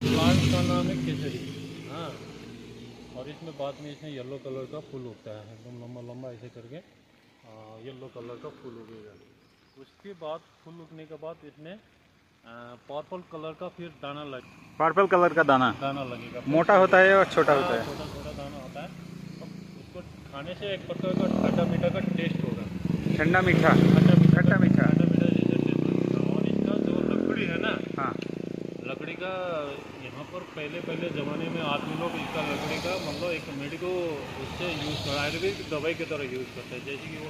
Plant का नाम है केसरी। हाँ, और इसमें बाद में इसमें येलो कलर का फूल उगता है, एकदम लंबा लंबा ऐसे करके येलो कलर का फूल उगेगा। उसके बाद फूल उगने के बाद इसमें पर्पल कलर का फिर दाना लगेगा। पर्पल कलर का दाना लगेगा, मोटा होता है और छोटा होता है। छोटा छोटा दाना होता है। तो उसको खाने से एक प्रकार का खट्टा मीठा का टेस्ट होगा। ठंडा मीठा, खट्टा मीठा जैसे टेस्ट होगा। और इसका जो लकड़ी है ना, हाँ, लकड़ी का यहाँ पर पहले ज़माने में आदमी लोग इसका लकड़ी का मतलब एक मेडिको उससे यूज़ कर आयुर्वेदिक दवाई की तरह यूज़ करते हैं। जैसे कि वो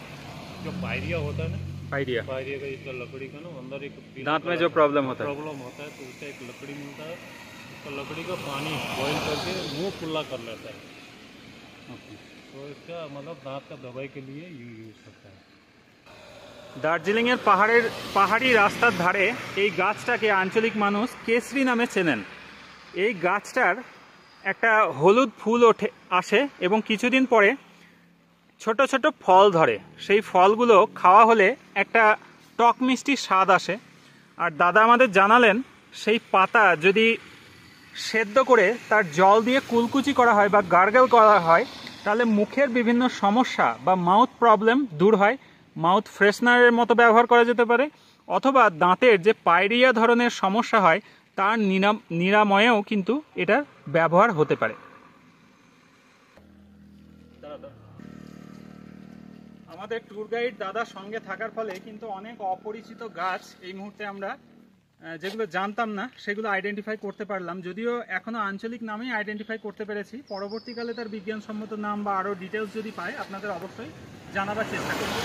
जो पायरिया होता है ना, पायरिया का इसका लकड़ी का ना अंदर एक दांत में जो प्रॉब्लम होता है तो उसका एक लकड़ी मिलता है। उसका लकड़ी का पानी बॉयल करके मुँह खुला कर लेता है। तो इसका मतलब दांत का दवाई के लिए यूज़ करता है। দার্জিলিংয়ের পাহাড়ি রাস্তার ধারে এই গাছটাকে আঞ্চলিক মানুষ কেশরি নামে চেনেন। এই গাছটার একটা হলুদ ফুল আসে এবং কিছুদিন পরে ছোট ছোট ফল ধরে। সেই ফলগুলো খাওয়া হলে একটা টক মিষ্টি স্বাদ আসে। আর দাদা আমাদের জানালেন সেই পাতা যদি সেদ্ধ করে তার জল দিয়ে কুলকুচি করা হয় বা গার্গল করা হয় তাহলে মুখের বিভিন্ন সমস্যা বা মাউথ প্রবলেম দূর হয়। মাউথ ফ্রেশনারের মতো ব্যবহার করা যেতে পারে, অথবা দাঁতের যে পায়রিয়া ধরনের সমস্যা হয় তার নিরাময়েও কিন্তু এটার ব্যবহার হতে পারে। আমাদের ট্যুর গাইড দাদার সঙ্গে থাকার ফলে কিন্তু অনেক অপরিচিত গাছ এই মুহূর্তে আমরা যেগুলো জানতাম না সেগুলো আইডেন্টিফাই করতে পারলাম। যদিও এখনও আঞ্চলিক নামেই আইডেন্টিফাই করতে পেরেছি, পরবর্তীকালে তার বিজ্ঞানসম্মত নাম বা আরও ডিটেলস যদি পাই আপনাদের অবশ্যই জানাবার চেষ্টা করব।